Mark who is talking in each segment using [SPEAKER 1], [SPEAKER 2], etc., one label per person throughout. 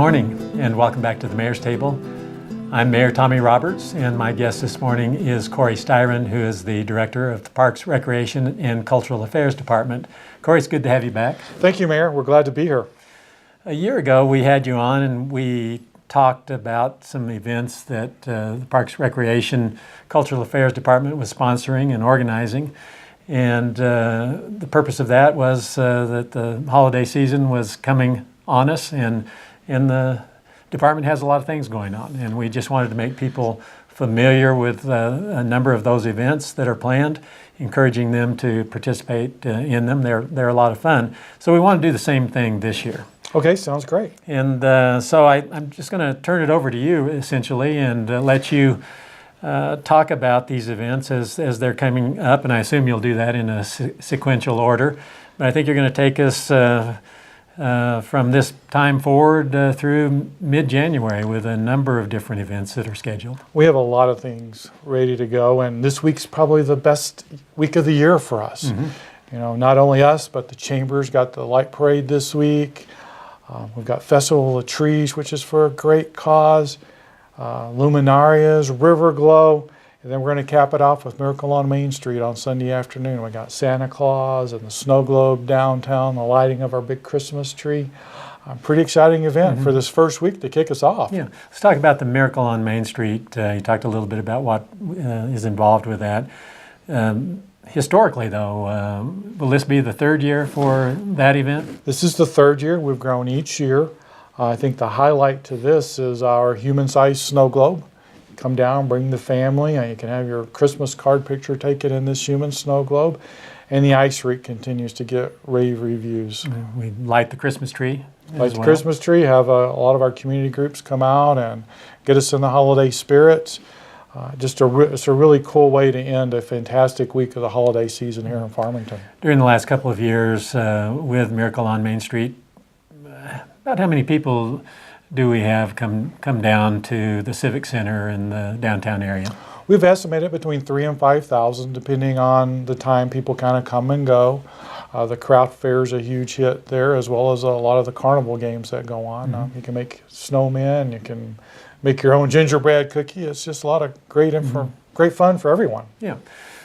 [SPEAKER 1] morning and welcome back to the Mayor's Table. I'm Mayor Tommy Roberts, and my guest this morning is Corey Styron, who is the Director of the Parks, Recreation, and Cultural Affairs Department. Corey, it's good to have you back.
[SPEAKER 2] Thank you, Mayor. We're glad to be here.
[SPEAKER 1] A year ago, we had you on and we talked about some events that the Parks, Recreation, Cultural Affairs Department was sponsoring and organizing. And the purpose of that was that the holiday season was coming on us, and the department has a lot of things going on. And we just wanted to make people familiar with a number of those events that are planned, encouraging them to participate in them. They're a lot of fun. So we want to do the same thing this year.
[SPEAKER 2] Okay, sounds great.
[SPEAKER 1] And so I'm just going to turn it over to you, essentially, and let you talk about these events as they're coming up, and I assume you'll do that in a sequential order. But I think you're going to take us from this time forward through mid-January with a number of different events that are scheduled.
[SPEAKER 2] We have a lot of things ready to go, and this week's probably the best week of the year for us. Mm-hmm. You know, not only us, but the Chamber's got the light parade this week. We've got Festival of Trees, which is for a great cause. Luminarias, River Glow, and then we're going to cap it off with Miracle on Main Street on Sunday afternoon. We got Santa Claus and the snow globe downtown, the lighting of our big Christmas tree. Pretty exciting event for this first week to kick us off.
[SPEAKER 1] Yeah, let's talk about the Miracle on Main Street. You talked a little bit about what is involved with that. Historically, though, will this be the third year for that event?
[SPEAKER 2] This is the third year. We've grown each year. I think the highlight to this is our human-sized snow globe. Come down, bring the family, and you can have your Christmas card picture taken in this human snow globe. And the ice rink continues to get rave reviews.
[SPEAKER 1] We light the Christmas tree.
[SPEAKER 2] Light the Christmas tree, have a lot of our community groups come out and get us in the holiday spirits. It's a really cool way to end a fantastic week of the holiday season here in Farmington.
[SPEAKER 1] During the last couple of years with Miracle on Main Street, about how many people do we have come down to the Civic Center in the downtown area?
[SPEAKER 2] We've estimated between 3,000 and 5,000, depending on the time people kind of come and go. The craft fair is a huge hit there, as well as a lot of the carnival games that go on. You can make snowmen, you can make your own gingerbread cookie. It's just a lot of great fun for everyone.
[SPEAKER 1] Yeah.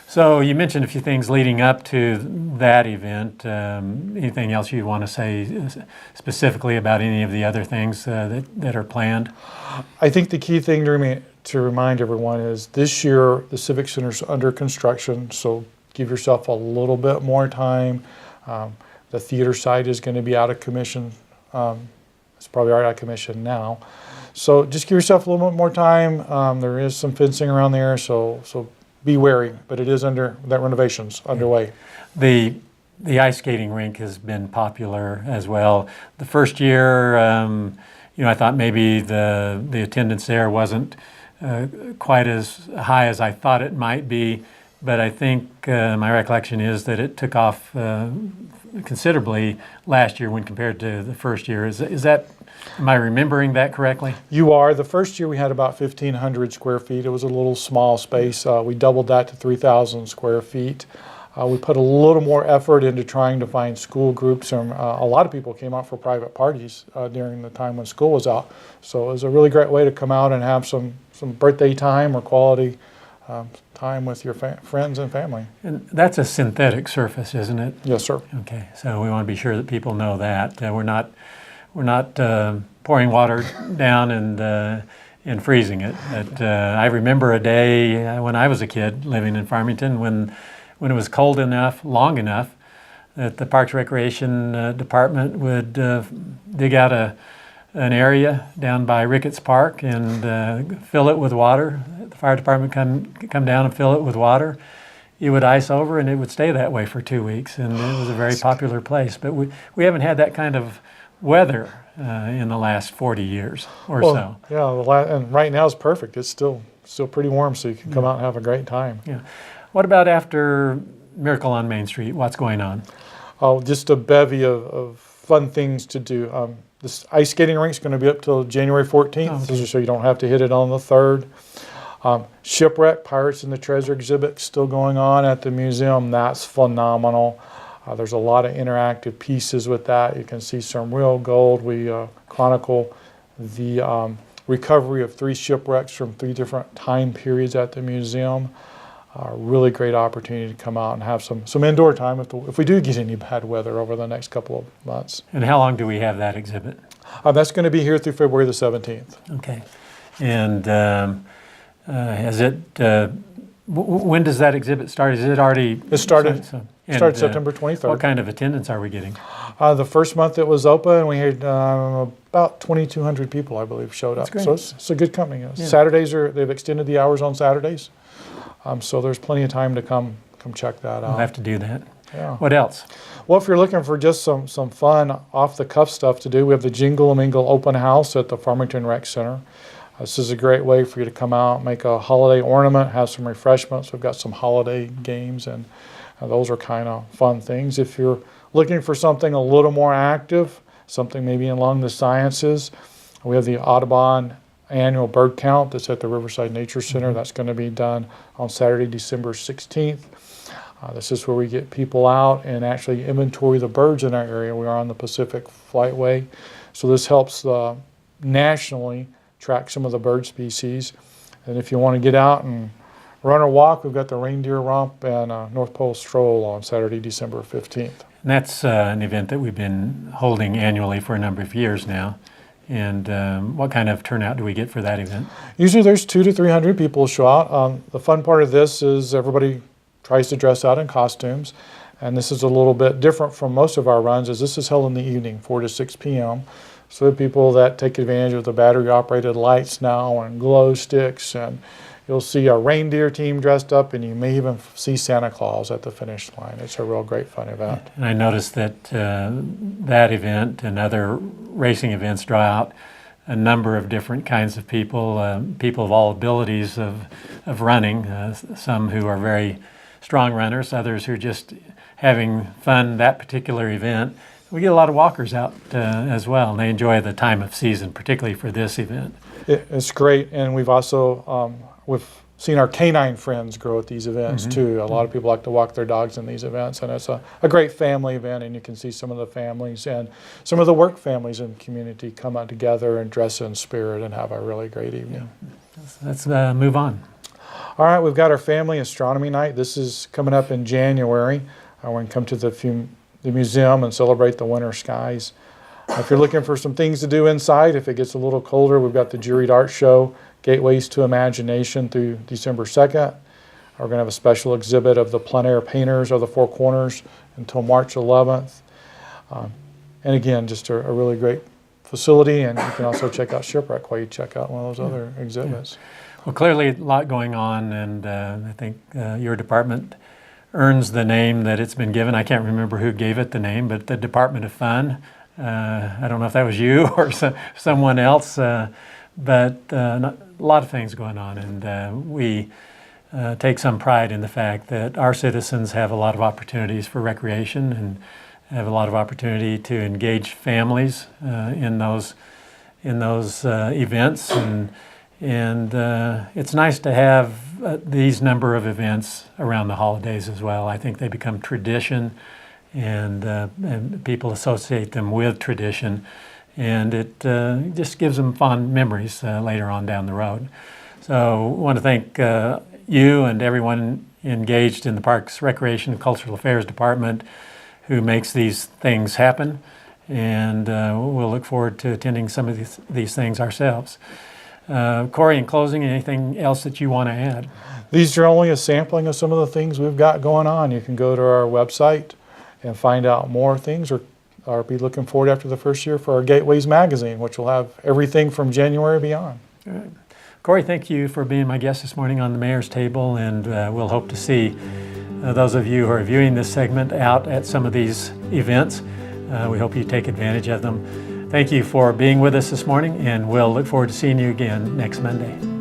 [SPEAKER 1] So you mentioned a few things leading up to that event. Anything else you want to say specifically about any of the other things that are planned?
[SPEAKER 2] I think the key thing to remind everyone is this year the Civic Center's under construction, so give yourself a little bit more time. The theater site is going to be out of commission. It's probably already out of commission now. So just give yourself a little bit more time. There is some fencing around there, so be wary, but it is that renovation's underway.
[SPEAKER 1] The ice skating rink has been popular as well. The first year, I thought maybe the attendance there wasn't quite as high as I thought it might be, but I think my recollection is that it took off considerably last year when compared to the first year. Is that, am I remembering that correctly?
[SPEAKER 2] You are. The first year we had about 1,500 square feet. It was a little small space. We doubled that to 3,000 square feet. We put a little more effort into trying to find school groups, and a lot of people came out for private parties during the time when school was out. So it was a really great way to come out and have some birthday time or quality time with your friends and family.
[SPEAKER 1] And that's a synthetic surface, isn't it?
[SPEAKER 2] Yes, sir.
[SPEAKER 1] Okay, so we want to be sure that people know that. We're not pouring water down and freezing it. But, I remember a day when I was a kid living in Farmington when it was cold enough, long enough, that the Parks Recreation Department would dig out an area down by Ricketts Park and fill it with water. The fire department come down and fill it with water. It would ice over and it would stay that way for 2 weeks, and it was a very popular place. But we haven't had that kind of weather in the last 40 years or so.
[SPEAKER 2] Yeah, and right now it's perfect. It's still pretty warm, so you can come out and have a great time.
[SPEAKER 1] Yeah. What about after Miracle on Main Street? What's going on?
[SPEAKER 2] Oh, just a bevy of fun things to do. This ice skating rink is going to be up till January 14th, so you don't have to hit it on the 3rd. Shipwreck, Pirates and the Treasure exhibit still going on at the museum. That's phenomenal. There's a lot of interactive pieces with that. You can see some real gold. We chronicle the recovery of 3 shipwrecks from 3 different time periods at the museum. Really great opportunity to come out and have some indoor time if we do get any bad weather over the next couple of months.
[SPEAKER 1] And how long do we have that exhibit?
[SPEAKER 2] That's going to be here through February the 17th.
[SPEAKER 1] Okay. And when does that exhibit start? Is it already?
[SPEAKER 2] It started September 23rd.
[SPEAKER 1] What kind of attendance are we getting?
[SPEAKER 2] The first month it was open, we had about 2,200 people, I believe, showed up.
[SPEAKER 1] Great.
[SPEAKER 2] So it's a good company.
[SPEAKER 1] Yeah.
[SPEAKER 2] Saturdays they've extended the hours on Saturdays, so there's plenty of time to come check that out.
[SPEAKER 1] We'll have to do that.
[SPEAKER 2] Yeah.
[SPEAKER 1] What else?
[SPEAKER 2] Well, if you're looking for just some fun, off-the-cuff stuff to do, we have the Jingle and Mingle Open House at the Farmington Rec Center. This is a great way for you to come out, make a holiday ornament, have some refreshments. We've got some holiday games, and those are kind of fun things. If you're looking for something a little more active, something maybe along the sciences, we have the Audubon annual bird count that's at the Riverside Nature Center. That's going to be done on Saturday, December 16th. This is where we get people out and actually inventory the birds in our area. We are on the Pacific Flightway, so this helps nationally track some of the bird species. And if you want to get out and run or walk, we've got the Reindeer Romp and North Pole Stroll on Saturday, December 15th.
[SPEAKER 1] And that's an event that we've been holding annually for a number of years now. And what kind of turnout do we get for that event?
[SPEAKER 2] Usually there's 200 to 300 people show out. The fun part of this is everybody tries to dress out in costumes. And this is a little bit different from most of our runs, as this is held in the evening, 4 to 6 p.m. So the people that take advantage of the battery-operated lights now and glow sticks, and you'll see a reindeer team dressed up, and you may even see Santa Claus at the finish line. It's a real great fun event.
[SPEAKER 1] And I noticed that that event and other racing events draw out a number of different kinds of people, people of all abilities of running, some who are very strong runners, others who are just having fun that particular event. We get a lot of walkers out as well, and they enjoy the time of season, particularly for this event.
[SPEAKER 2] It's great, and we've also we've seen our canine friends grow at these events too. A lot of people like to walk their dogs in these events, and it's a great family event, and you can see some of the families and some of the work families in the community come out together and dress in spirit and have a really great evening.
[SPEAKER 1] Let's move on.
[SPEAKER 2] All right, we've got our family astronomy night. This is coming up in January. We're going to come to the museum and celebrate the winter skies. If you're looking for some things to do inside, if it gets a little colder, we've got the Juried Art Show, Gateways to Imagination, through December 2nd. We're going to have a special exhibit of the plein air painters of the Four Corners until March 11th. And again, just a really great facility, and you can also check out Shipwreck while you check out one of those other exhibits.
[SPEAKER 1] Well, clearly a lot going on, and I think your department earns the name that it's been given. I can't remember who gave it the name, but the Department of Fun. I don't know if that was you or someone else, but a lot of things going on, and we take some pride in the fact that our citizens have a lot of opportunities for recreation and have a lot of opportunity to engage families in those events, and it's nice to have these number of events around the holidays as well. I think they become tradition, and people associate them with tradition, and it just gives them fond memories later on down the road. So I want to thank you and everyone engaged in the Parks, Recreation, and Cultural Affairs Department who makes these things happen, and we'll look forward to attending some of these things ourselves. Corey, in closing, anything else that you want to add?
[SPEAKER 2] These are only a sampling of some of the things we've got going on. You can go to our website and find out more things, or be looking forward after the first year for our Gateways magazine, which will have everything from January beyond.
[SPEAKER 1] All right. Corey, thank you for being my guest this morning on the Mayor's Table, and we'll hope to see those of you who are viewing this segment out at some of these events. We hope you take advantage of them. Thank you for being with us this morning, and we'll look forward to seeing you again next Monday.